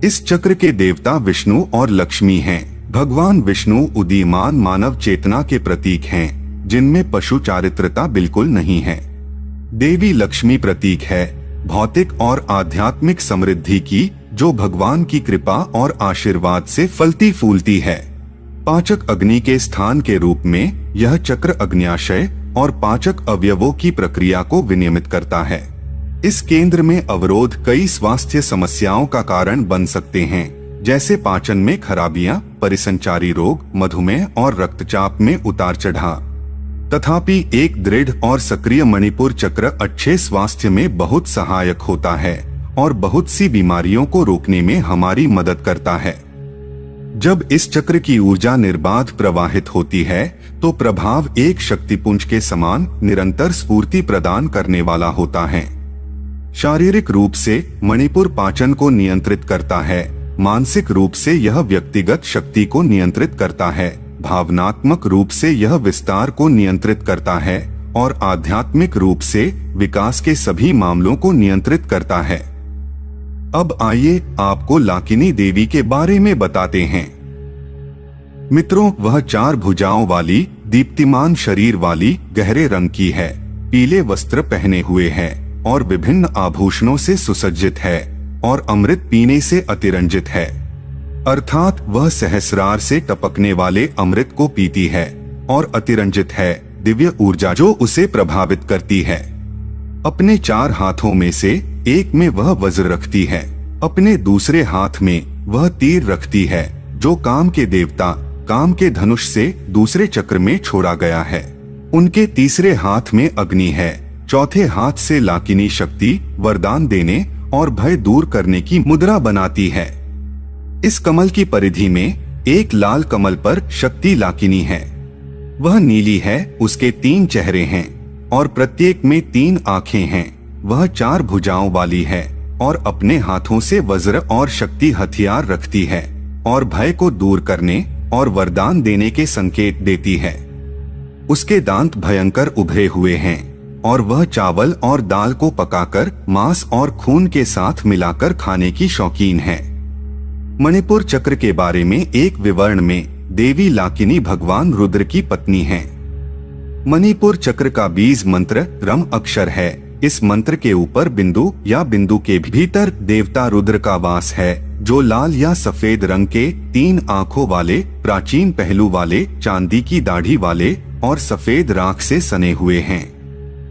इस चक्र के देवता विष्णु और लक्ष्मी हैं। भगवान विष्णु उदीयमान मानव चेतना के प्रतीक हैं, जिनमें पशु चारित्रता बिल्कुल नहीं है। देवी लक्ष्मी प्रतीक है भौतिक और आध्यात्मिक समृद्धि की, जो भगवान की कृपा और आशीर्वाद से फलती फूलती है। पाचक अग्नि के स्थान के रूप में यह चक्र अग्न्याशय और पाचक अवयवों की प्रक्रिया को विनियमित करता है। इस केंद्र में अवरोध कई स्वास्थ्य समस्याओं का कारण बन सकते हैं, जैसे पाचन में खराबियां, परिसंचारी रोग, मधुमेह और रक्तचाप में उतार चढ़ाव। तथापि एक दृढ़ और सक्रिय मणिपुर चक्र अच्छे स्वास्थ्य में बहुत सहायक होता है और बहुत सी बीमारियों को रोकने में हमारी मदद करता है। जब इस चक्र की ऊर्जा निर्बाध प्रवाहित होती है, तो प्रभाव एक शक्तिपुंज के समान निरंतर स्फूर्ति प्रदान करने वाला होता है। शारीरिक रूप से मणिपुर पाचन को नियंत्रित करता है। मानसिक रूप से यह व्यक्तिगत शक्ति को नियंत्रित करता है। भावनात्मक रूप से यह विस्तार को नियंत्रित करता है और आध्यात्मिक रूप से विकास के सभी मामलों को नियंत्रित करता है। अब आइए आपको लाकिनी देवी के बारे में बताते हैं। मित्रों, वह 4 भुजाओं वाली दीप्तिमान शरीर वाली गहरे रंग की है, पीले वस्त्र पहने हुए है और विभिन्न आभूषणों से सुसज्जित है और अमृत पीने से अतिरंजित है, अर्थात वह सहस्रार से टपकने वाले अमृत को पीती है और अतिरंजित है दिव्य ऊर्जा जो उसे प्रभावित करती है। अपने 4 हाथों में से एक में वह वज्र रखती है, अपने दूसरे हाथ में वह तीर रखती है, जो काम के देवता काम के धनुष से दूसरे चक्र में छोड़ा गया है। उनके तीसरे हाथ में अग्नि है, चौथे हाथ से लाकिनी शक्ति वरदान देने और भय दूर करने की मुद्रा बनाती है। इस कमल की परिधि में एक लाल कमल पर शक्ति लाकिनी है। वह नीली है, उसके 3 चेहरे हैं और प्रत्येक में 3 आंखें हैं। वह 4 भुजाओं वाली है और अपने हाथों से वज्र और शक्ति हथियार रखती है और भय को दूर करने और वरदान देने के संकेत देती है। उसके दांत भयंकर उभरे हुए हैं और वह चावल और दाल को पकाकर मांस और खून के साथ मिलाकर खाने की शौकीन है। मणिपुर चक्र के बारे में एक विवरण में देवी लाकिनी भगवान रुद्र की पत्नी है। मणिपुर चक्र का बीज मंत्र रम अक्षर है, इस मंत्र के ऊपर बिंदु या बिंदु के भीतर देवता रुद्र का वास है, जो लाल या सफेद रंग के 3 आंखों वाले, प्राचीन पहलू वाले, चांदी की दाढ़ी वाले और सफेद राख से सने हुए हैं।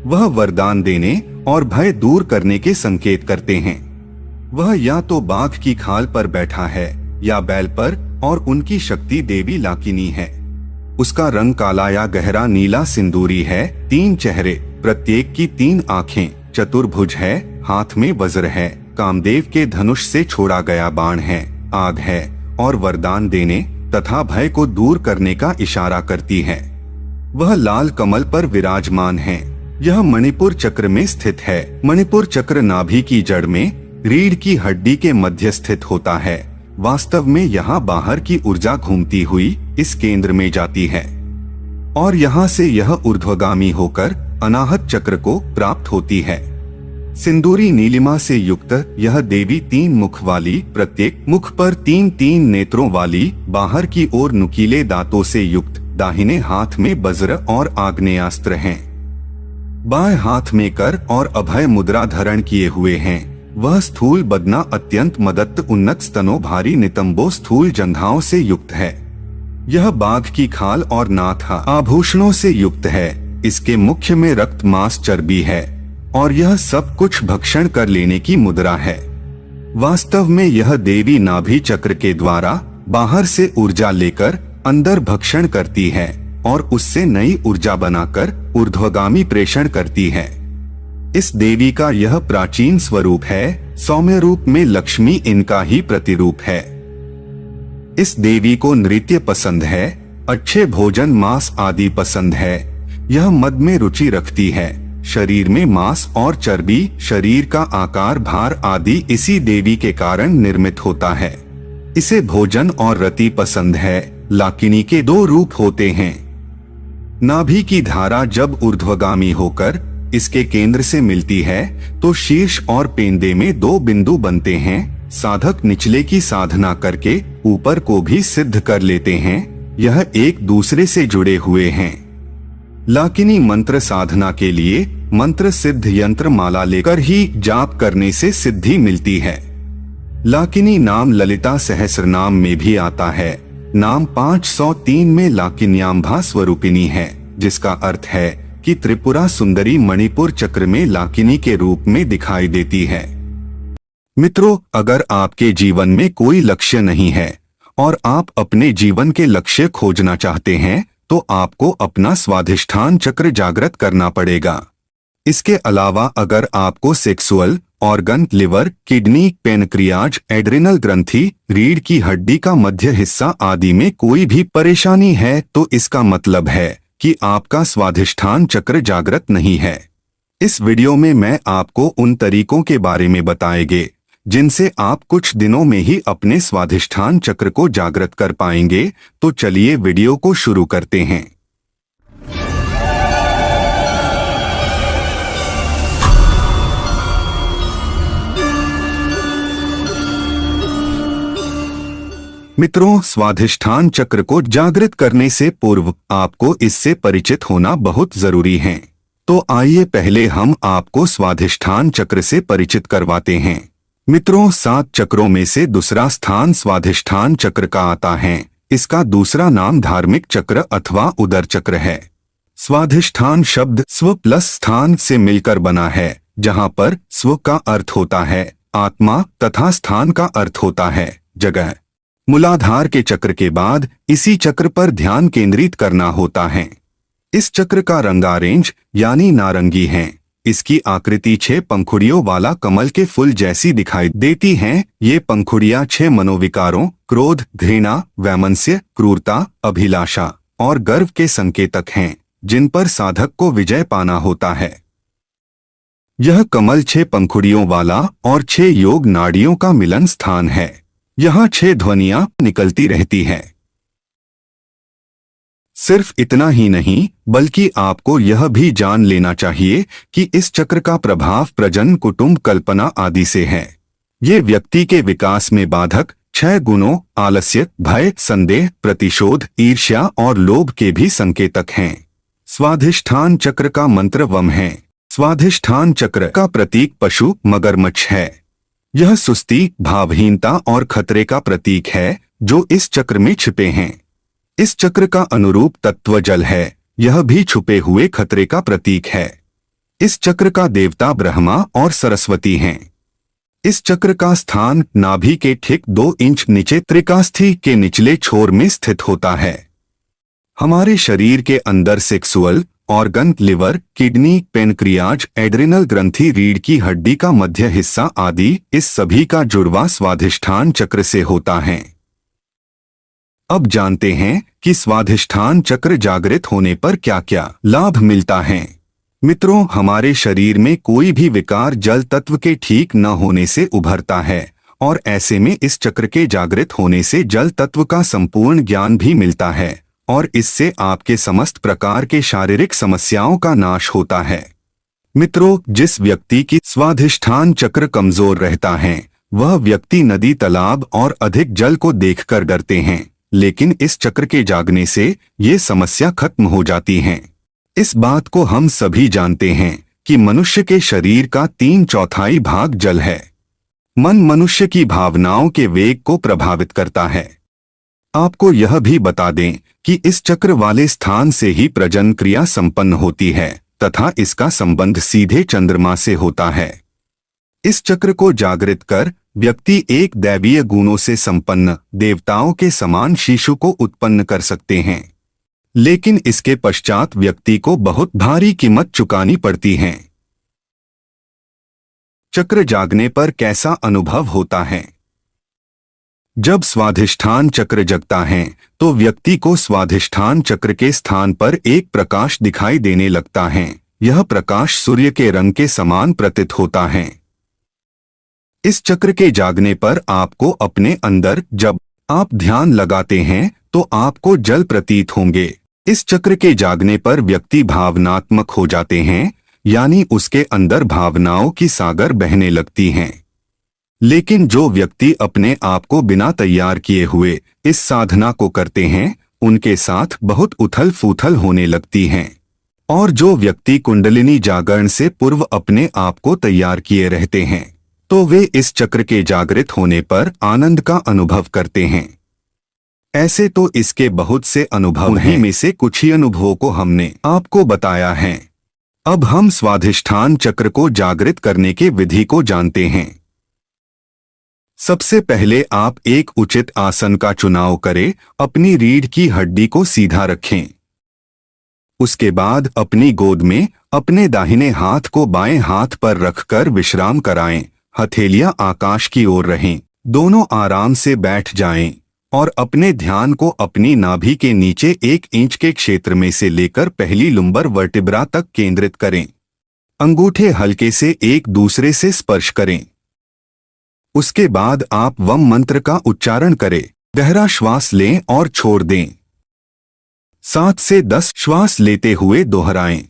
वह वरदान देने और भय दूर करने के संकेत करते हैं। वह या तो बाघ की खाल पर बैठा है या बैल पर, और उनकी शक्ति देवी लाकिनी है। उसका रंग काला या गहरा नीला सिंदूरी है, 3 चेहरे, प्रत्येक की 3 आंखें, चतुर्भुज है, हाथ में वज्र है, कामदेव के धनुष से छोड़ा गया बाण है, आग है और वरदान देने तथा भय को दूर करने का इशारा करती है। वह लाल कमल पर विराजमान है। यह मणिपुर चक्र में स्थित है। मणिपुर चक्र नाभि की जड़ में रीढ़ की हड्डी के मध्य स्थित होता है। वास्तव में यहाँ बाहर की ऊर्जा घूमती हुई इस केंद्र में जाती है और यहाँ से यह ऊर्ध्वगामी होकर अनाहत चक्र को प्राप्त होती है। सिंदूरी नीलिमा से युक्त यह देवी 3 मुख वाली, प्रत्येक मुख पर 3 नेत्रों वाली, बाहर की ओर नुकीले दांतों से युक्त, दाहिने हाथ में वज्र और आग्नेयास्त्र हैं। बाएं हाथ में कर और अभय मुद्रा धारण किए हुए हैं। वह स्थूल बदना, अत्यंत मदत्त, उन्नत स्तनों, भारी नितंबों, स्थूल जंघाओं से युक्त है। यह बाघ की खाल और नाथा आभूषणों से युक्त है। इसके मुख्य में रक्त, मांस, चर्बी है और यह सब कुछ भक्षण कर लेने की मुद्रा है। वास्तव में यह देवी नाभि चक्र के द्वारा बाहर से ऊर्जा लेकर अंदर भक्षण करती है और उससे नई ऊर्जा बनाकर ऊर्ध्वगामी प्रेषण करती है। इस देवी का यह प्राचीन स्वरूप है। सौम्य रूप में लक्ष्मी इनका ही प्रतिरूप है। इस देवी को नृत्य पसंद है, अच्छे भोजन, मांस आदि पसंद है। यह मद में रुचि रखती है। शरीर में मांस और चर्बी, शरीर का आकार, भार आदि इसी देवी के कारण निर्मित होता है। इसे भोजन और रति पसंद है। लाकिनी के 2 रूप होते हैं। नाभि की धारा जब ऊर्ध्वगामी होकर इसके केंद्र से मिलती है तो शीर्ष और पेंदे में 2 बिंदु बनते हैं। साधक निचले की साधना करके ऊपर को भी सिद्ध कर लेते हैं। यह एक दूसरे से जुड़े हुए हैं। लाकिनी मंत्र साधना के लिए मंत्र सिद्ध यंत्र माला लेकर ही जाप करने से सिद्धि मिलती है। लाकिनी नाम ललिता सहस्रनाम में भी आता है। नाम 503 में लाकिन्यांभा स्वरूपिणी है, जिसका अर्थ है कि त्रिपुरा सुंदरी मणिपुर चक्र में लाकिनी के रूप में दिखाई देती है। मित्रों, अगर आपके जीवन में कोई लक्ष्य नहीं है और आप अपने जीवन के लक्ष्य खोजना चाहते हैं तो आपको अपना स्वाधिष्ठान चक्र जागृत करना पड़ेगा। इसके अलावा अगर आपको sexual organ, liver, kidney, pancreas, adrenal ग्रंथि, रीढ़ की हड्डी का मध्य हिस्सा आदि में कोई भी परेशानी है तो इसका मतलब है कि आपका स्वाधिष्ठान चक्र जागृत नहीं है। इस वीडियो में मैं आपको उन तरीकों के बारे में बताएंगे जिनसे आप कुछ दिनों में ही अपने स्वाधिष्ठान चक्र को जागृत कर पाएंगे। तो चलिए वीडियो को शुरू करते हैं। मित्रों, स्वाधिष्ठान चक्र को जागृत करने से पूर्व आपको इससे परिचित होना बहुत जरूरी है। तो आइए पहले हम आपको स्वाधिष्ठान चक्र से परिचित करवाते हैं। मित्रों, 7 चक्रों में से दूसरा स्थान स्वाधिष्ठान चक्र का आता है। इसका दूसरा नाम धार्मिक चक्र अथवा उदर चक्र है। स्वाधिष्ठान शब्द स्व प्लस स्थान से मिलकर बना है, जहाँ पर स्व का अर्थ होता है आत्मा तथा स्थान का अर्थ होता है जगह। मूलाधार के चक्र के बाद इसी चक्र पर ध्यान केंद्रित करना होता है। इस चक्र का रंग ऑरेंज यानी नारंगी है। इसकी आकृति 6 पंखुड़ियों वाला कमल के फूल जैसी दिखाई देती हैं। ये पंखुड़ियां 6 मनोविकारों क्रोध, घृणा, वैमनस्य, क्रूरता, अभिलाषा और गर्व के संकेतक हैं, जिन पर साधक को विजय पाना होता है। यह कमल 6 पंखुड़ियों वाला और 6 योग नाड़ियों का मिलन स्थान है। यहाँ 6 ध्वनियां निकलती रहती हैं। सिर्फ इतना ही नहीं, बल्कि आपको यह भी जान लेना चाहिए कि इस चक्र का प्रभाव प्रजनन, कुटुंब, कल्पना आदि से है। ये व्यक्ति के विकास में बाधक 6 गुणों आलस्य, भय, संदेह, प्रतिशोध, ईर्ष्या और लोभ के भी संकेतक हैं। स्वाधिष्ठान चक्र का मंत्र वम है। स्वाधिष्ठान चक्र का प्रतीक पशु मगरमच्छ है। यह सुस्ती, भावहीनता और खतरे का प्रतीक है जो इस चक्र में छिपे हैं। इस चक्र का अनुरूप तत्व जल है। यह भी छुपे हुए खतरे का प्रतीक है। इस चक्र का देवता ब्रह्मा और सरस्वती हैं। इस चक्र का स्थान नाभि के ठीक 2 इंच नीचे त्रिकास्थि के निचले छोर में स्थित होता है। हमारे शरीर के अंदर sexual organ, liver, kidney, pancreas, adrenal ग्रंथि, रीढ़ की हड्डी का मध्य हिस्सा आदि इस सभी का जुड़वा स्वाधिष्ठान चक्र से होता है। अब जानते हैं कि स्वाधिष्ठान चक्र जागृत होने पर क्या क्या लाभ मिलता है। मित्रों, हमारे शरीर में कोई भी विकार जल तत्व के ठीक न होने से उभरता है और ऐसे में इस चक्र के जागृत होने से जल तत्व का संपूर्ण ज्ञान भी मिलता है और इससे आपके समस्त प्रकार के शारीरिक समस्याओं का नाश होता है। मित्रों, जिस व्यक्ति की स्वाधिष्ठान चक्र कमजोर रहता है वह व्यक्ति नदी, तालाब और अधिक जल को देखकर डरते हैं, लेकिन इस चक्र के जागने से ये समस्या खत्म हो जाती है। इस बात को हम सभी जानते हैं कि मनुष्य के शरीर का 3/4 भाग जल है। मन मनुष्य की भावनाओं के वेग को प्रभावित करता है। आपको यह भी बता दें कि इस चक्र वाले स्थान से ही प्रजनन क्रिया संपन्न होती है तथा इसका संबंध सीधे चंद्रमा से होता है। इस चक्र को जागृत कर व्यक्ति एक दैवीय गुणों से संपन्न देवताओं के समान शिशु को उत्पन्न कर सकते हैं, लेकिन इसके पश्चात व्यक्ति को बहुत भारी कीमत चुकानी पड़ती है। चक्र जागने पर कैसा अनुभव होता है? जब स्वाधिष्ठान चक्र जगता है तो व्यक्ति को स्वाधिष्ठान चक्र के स्थान पर एक प्रकाश दिखाई देने लगता है। यह प्रकाश सूर्य के रंग के समान प्रतीत होता है। इस चक्र के जागने पर आपको अपने अंदर जब आप ध्यान लगाते हैं तो आपको जल प्रतीत होंगे। इस चक्र के जागने पर व्यक्ति भावनात्मक हो जाते हैं, यानी उसके अंदर भावनाओं की सागर बहने लगती हैं। लेकिन जो व्यक्ति अपने आप को बिना तैयार किए हुए इस साधना को करते हैं उनके साथ बहुत उथल फूथल होने लगती हैं, और जो व्यक्ति कुंडलिनी जागरण से पूर्व अपने आप को तैयार किए रहते हैं तो वे इस चक्र के जागृत होने पर आनंद का अनुभव करते हैं। ऐसे तो इसके बहुत से अनुभव हैं, में से कुछ ही अनुभवों को हमने आपको बताया है। अब हम स्वाधिष्ठान चक्र को जागृत करने के विधि को जानते हैं। सबसे पहले आप एक उचित आसन का चुनाव करें, अपनी रीढ़ की हड्डी को सीधा रखें। उसके बाद अपनी गोद में अपने दाहिने हाथ को बाएं हाथ पर रखकर विश्राम कराएं। हथेलियां आकाश की ओर रहें। दोनों आराम से बैठ जाएं और अपने ध्यान को अपनी नाभि के नीचे 1 इंच के क्षेत्र में से लेकर पहली लुम्बर वर्टिब्रा तक केंद्रित करें। अंगूठे हल्के से एक दूसरे से स्पर्श करें। उसके बाद आप वम मंत्र का उच्चारण करें। गहरा श्वास लें और छोड़ दें। 7 से 10 श्वास लेते हुए दोहराएं।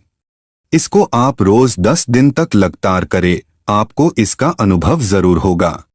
इसको आप रोज 10 दिन तक लगातार करें। आपको इसका अनुभव जरूर होगा।